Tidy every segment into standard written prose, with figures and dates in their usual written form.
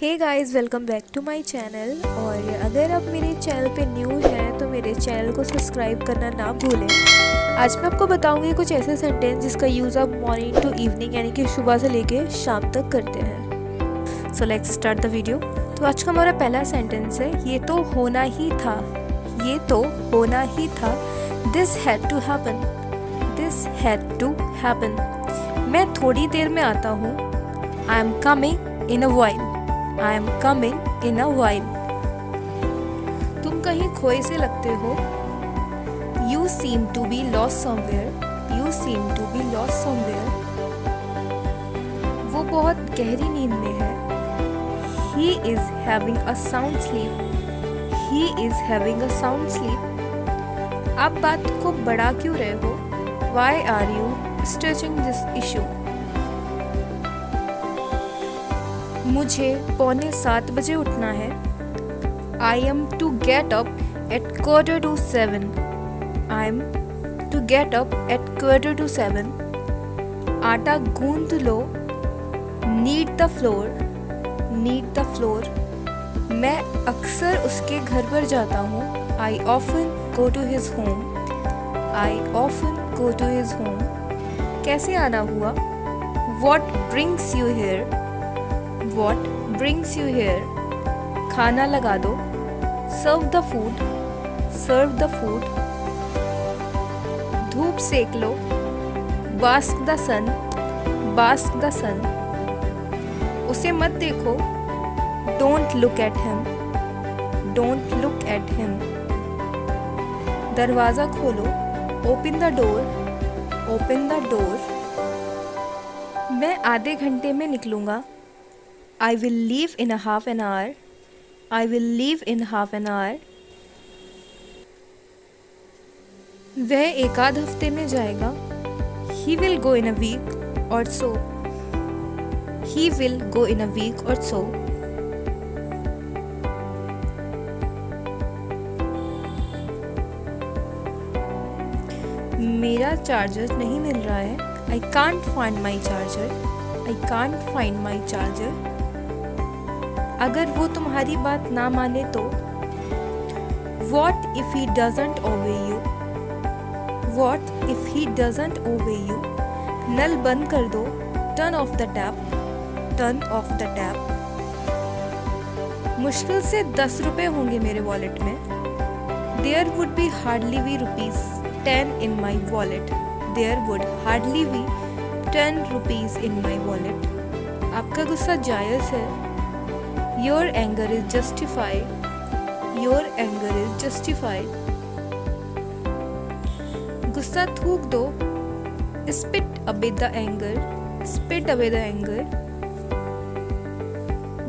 Hey guys, welcome back to my channel. और अगर आप मेरे चैनल पे न्यू हैं तो मेरे चैनल को सब्सक्राइब करना ना भूलें। आज मैं आपको बताऊंगी कुछ ऐसे सेंटेंस जिसका यूज़ आप मॉर्निंग टू इवनिंग यानी कि सुबह से लेके शाम तक करते हैं। So let's start the video. तो आज का हमारा पहला सेंटेंस है, ये तो होना ही था। ये तो होना ही था। This had to happen. This had to happen. मैं थोड़ी देर में आता हूँ। I am coming in a while. I am coming in a while. तुम कहीं खोए से लगते हो। You seem to be lost somewhere. You seem to be lost somewhere. वो बहुत गहरी नींद में है। He is having a sound sleep. He is having a sound sleep. आप बात को बढ़ा क्यों रहे हो? Why are you stretching this issue? मुझे 6:45 बजे उठना है। I am to get up at 6:45. I am to get up at 6:45. आटा गूंद लो। Knead the flour. Knead the flour. मैं अक्सर उसके घर पर जाता हूँ। I often go to his home. I often go to his home. कैसे आना हुआ? What brings you here? What brings you here? खाना लगा दो। Serve the food. Serve the food. धूप सेक लो। Bask the sun. Bask the sun. उसे मत देखो। Don't look at him. Don't look at him. दरवाज़ा खोलो। Open the door. Open the door. मैं आधे घंटे में निकलूँगा। I will leave in a half an hour. I will leave in half an hour. वह एक आध हफ्ते में जाएगा। He will go in a week or so. He will go in a week or so. मेरा charger नहीं मिल रहा है। I can't find my charger. I can't find my charger. अगर वो तुम्हारी बात ना माने तो? What if he doesn't obey you? What if he doesn't obey you? नल बंद कर दो। Turn off the tap. Turn off the tap. मुश्किल से 10 रुपए होंगे मेरे वॉलेट में। There would be hardly be rupees 10 in my wallet. There would hardly be 10 rupees in my wallet. आपका गुस्सा जायज़ है। Your anger is justified. Your anger is justified. गुस्सा थूक दो। Spit away the anger. Spit away the anger.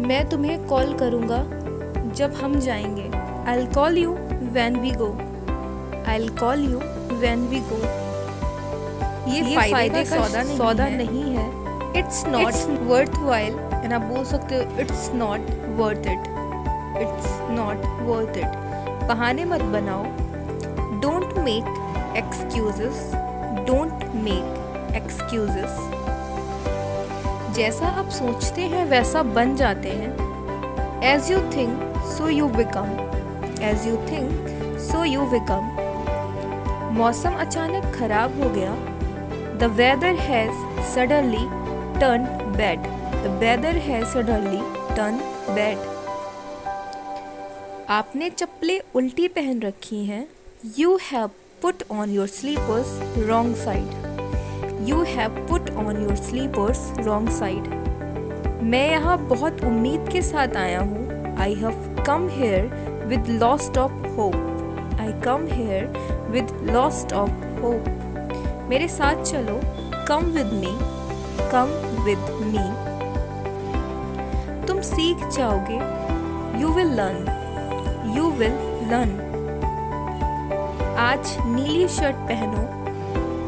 मैं तुम्हें call करूँगा जब हम जाएंगे। I'll call you when we go. I'll call you when we go. ये फायदे का सौदा नहीं है। It's not worthwhile. and आप बोल सकते हो It's not worth it. It's not worth it. बहाने मत बनाओ। Don't make excuses. Don't make excuses. जैसा आप सोचते हैं वैसा बन जाते हैं। As you think, so you become. As you think, so you become. मौसम अचानक खराब हो गया। The weather has suddenly turned bad. The weather has suddenly turned bad. आपने चप्पलें उल्टी पहन रखी हैं। You have put on your slippers wrong side. You have put on your slippers wrong side. मैं यहाँ बहुत उम्मीद के साथ आया हूँ। I have come here with lots of hope. I come here with lots of hope. मेरे साथ चलो। Come with me. Come with me. तुम सीख जाओगे। You will learn. You will learn. आज नीली शर्ट पहनो।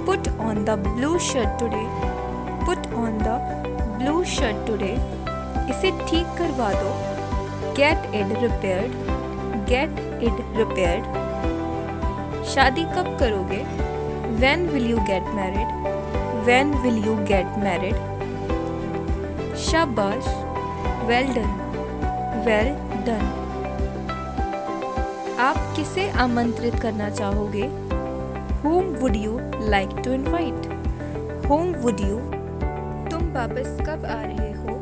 Put on the blue shirt today. Put on the blue shirt today. इसे ठीक करवा दो। Get it repaired. Get it repaired. शादी कब करोगे? When will you get married? When will you get married? शाबाश। Well done. Well done. आप किसे आमंत्रित करना चाहोगे? Whom would you like to invite? Whom would you? तुम वापस कब आ रहे हो?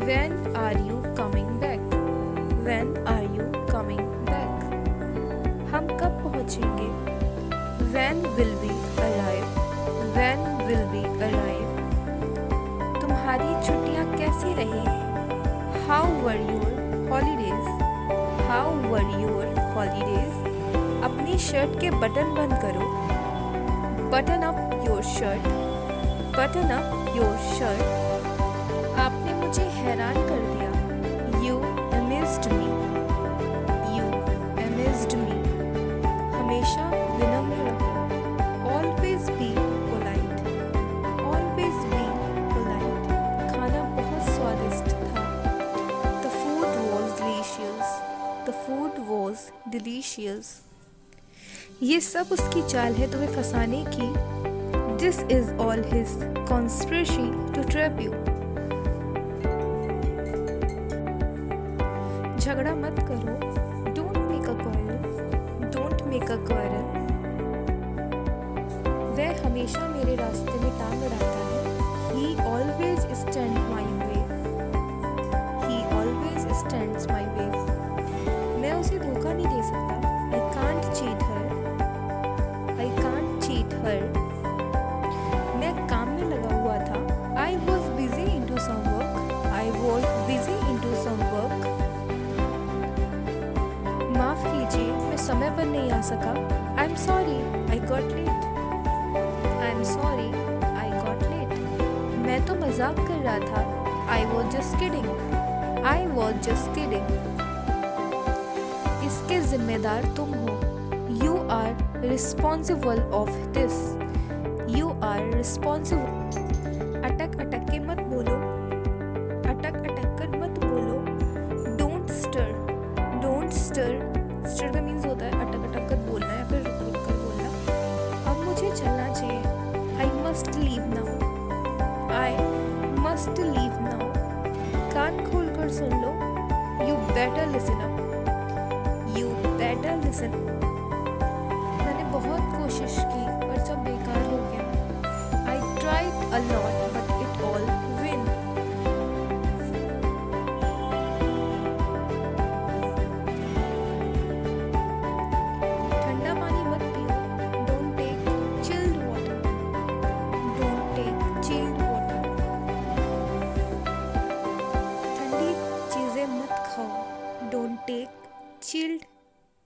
When are you coming back? When are you coming back? हम कब पहुँचेंगे? When will we arrive? When will we arrive? तुम्हारी छुट्टियाँ कैसी रही? How were your holidays? How were your holidays? अपनी शर्ट के बटन बंद करो। Button up your shirt. Button up your shirt. आपने मुझे हैरान कर दिया। You amazed me. You amazed me. हमेशा विनम्र रहो। Always be polite. Always be polite. खाना बहुत स्वादिष्ट था। The food was delicious. The food was delicious. ये सब उसकी चाल है तुम्हें फंसाने की। This is all his conspiracy to trap you. झगड़ा मत करो। Don't make a quarrel. Don't make a quarrel. वह हमेशा मेरे रास्ते में टांग अड़ाता है। He always stands my way. He always stands my way. मैं उसे धोखा नहीं दे सकता। I can't cheat her. I can't cheat her. मैं काम में लगा हुआ था। I was busy into some work. I was busy into some work. माफ कीजिए, मैं समय पर नहीं आ सका। I'm sorry, I got late. I'm sorry, I got late. मैं तो मजाक कर रहा था। I was just kidding. I was just kidding. इसके जिम्मेदार तुम हो। You are responsible of this. You are responsible. अटक अटक के मत बोलो। अटक अटक कर मत बोलो। Don't stir. Don't stir. Stir का मीन्स होता है अटक अटक कर बोलना या फिर रुक रुक कर बोलना। अब मुझे चलना चाहिए। I must leave now. I must leave now. कान खोल कर सुन लो। You better listen up. You better listen up. मैंने बहुत कोशिश की पर सब बेकार हो गया। I tried a lot but it all win. ठंडा पानी मत पियो। Don't take chilled water. Don't take chilled water. ठंडी चीजें मत खाओ। Don't take chilled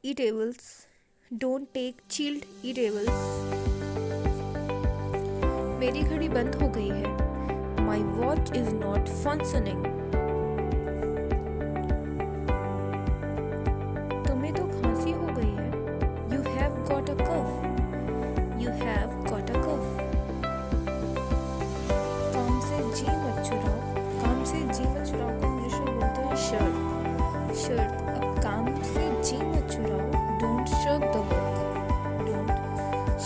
eatables. Don't take chilled eatables. मेरी घड़ी बंद हो गई है। My watch is not functioning. तुम्हें तो खांसी हो गई है। You have got a cough. You have got a cough. काम से जी मत चुराओ। काम से जी मत चुराओ को इंग्लिश में बोलते हैं शर्ट। शर्ट। अब काम से जी मत चुराओ। Don't shirk the work. Don't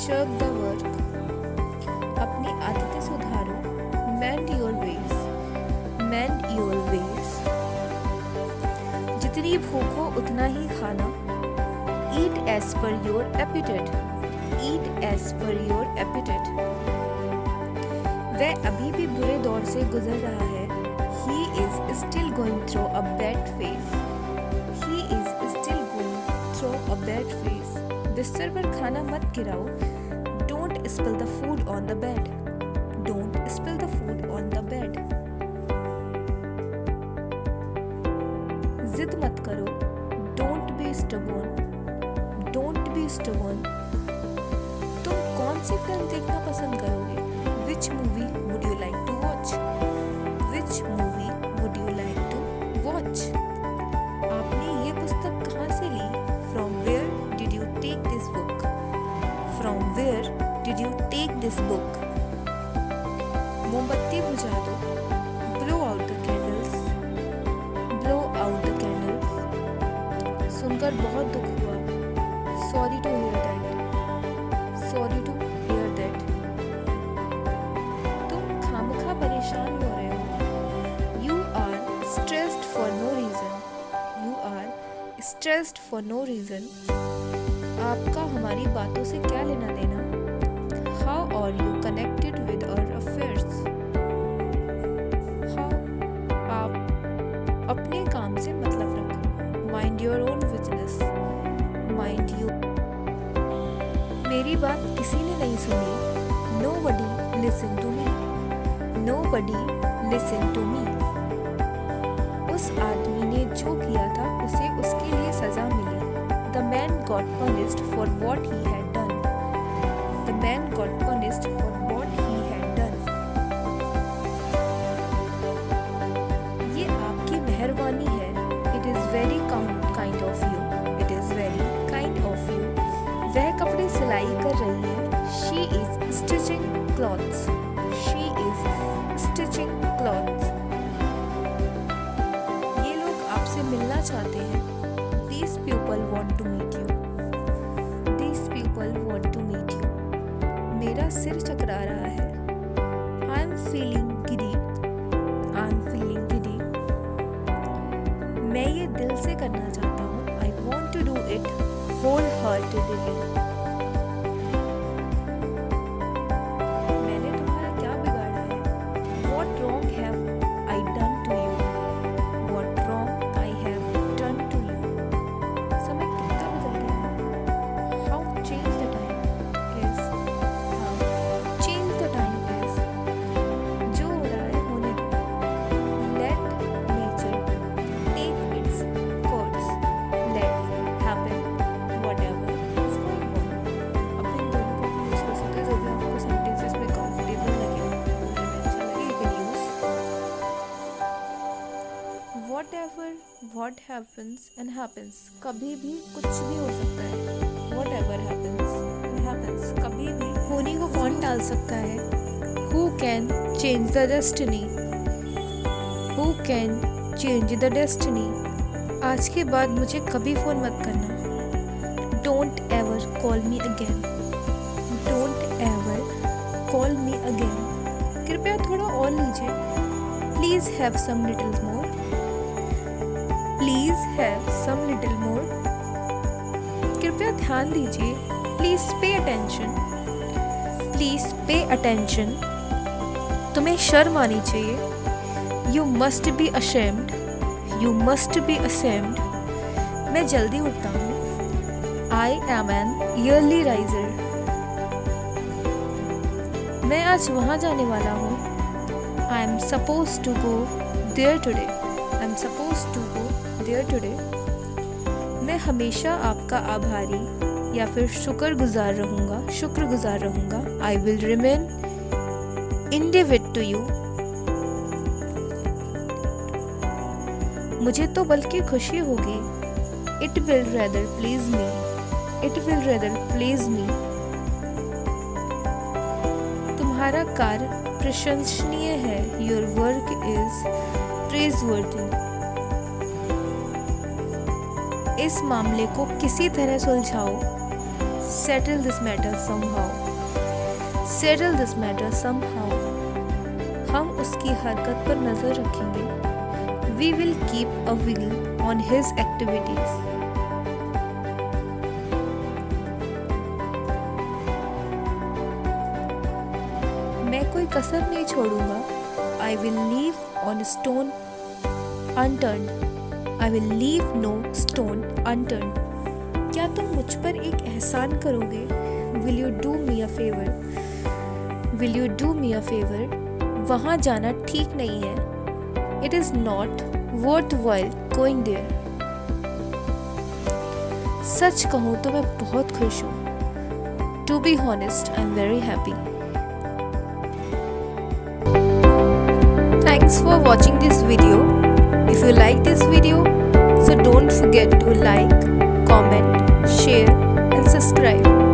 shirk the work. अपनी आदतें सुधारो। Mend your ways. Mend your ways. जितनी भूख हो उतना ही खाना। Eat as per your appetite. Eat as per your appetite. वह अभी भी बुरे दौर से गुजर रहा है। He is still going through a bad phase. He is still going through a bad phase. बिस्तर पर खाना मत गिराओ। Don't spill the food on the bed. Don't spill the food on the bed. जिद मत करो। Don't be stubborn. Don't be stubborn. तुम कौन सी film देखना पसंद करोगे? Which movie would you like to watch? Which movie would you like to watch? आपने ये पुस्तक कहाँ से ली? From where did you take this book? From where did you take this book? मोमबत्ती बुझा दो। Blow out the candles. Blow out the candles. सुनकर बहुत दुख हुआ। Sorry to hear that. Sorry to hear that. तुम खामखा परेशान हो रहे हो। You are stressed for no reason. Stressed for no reason. आपका हमारी बातों से क्या लेना देना? How are you connected with our affairs? आप अपने काम से मतलब रखो। Mind your own business. Mind you. मेरी बात किसी ने नहीं सुनी। Nobody listen to me. Nobody listen to me. उस आदमी ने जो किया था उसे उसके लिए सजा मिली। The man got punished for what he had done. The man got punished for what he had done. ये आपकी मेहरबानी है। It is very kind of you. It is very kind of you. वह कपड़े सिलाई कर रही है। She is stitching clothes. She is stitching clothes. ये लोग आपसे मिलना चाहते हैं। These people want to meet you. These people want to meet you. मेरा सिर चकरा रहा है। I'm feeling giddy. I'm feeling giddy. मैं ये दिल से करना चाहता हूँ। I want to do it wholeheartedly. मैंने तुम्हारा क्या बिगाड़ा है? What wrong have I done to you? What wrong I have done to you? समय कितना बदल गया है? How changed the time is? How changed the time is? जो हो रहा है होने दो। Let nature take its course. Let happen whatever is going on. अब इन दोनों को भी यूज कर सकते हैं जो भी आपको सेंटेंसेस में कंफर्टेबल लगे, बोलने में अच्छा लगे, you can use whatever, what happens and happens. कभी भी कुछ भी हो सकता है। Whatever happens and happens. कभी भी होने को कौन टाल सकता है? Who can change the destiny? Who can change the destiny? आज के बाद मुझे कभी फ़ोन मत करना। Don't ever call me again. Don't ever call me again. कृपया थोड़ा और लीजिए। Please have some little more. Please have some little more. कृपया ध्यान दीजिए। Please pay attention. Please pay attention. तुम्हें शर्म आनी चाहिए। You must be ashamed. You must be ashamed. मैं जल्दी उठता हूँ। I am an early riser. मैं आज वहाँ जाने वाला हूँ। I am supposed to go there today. I am supposed to go there today. मैं हमेशा आपका आभारी या फिर शुक्रगुजार रहूँगा। I will remain indebted to you. मुझे तो बल्कि खुशी होगी। It will rather please me. It will rather please me. तुम्हारा कार्य प्रशंसनीय है। Your work is praiseworthy. इस मामले को किसी तरह सुलझाओ। Settle this matter somehow. Settle this matter somehow. हम उसकी हरकत पर नजर रखेंगे। We will keep a wheel on his activities. मैं कोई कसर नहीं छोड़ूंगा। I will leave on stone unturned. I will leave no stone unturned. क्या तुम मुझ पर एक एहसान करोगे? Will you do me a favor? Will you do me a favor? वहाँ जाना ठीक नहीं है। It is not worthwhile going there. सच कहूँ तो मैं बहुत खुश हूँ। To be honest, I am very happy. Thanks for watching this video. If you like this video, so don't forget to like, comment, share and subscribe.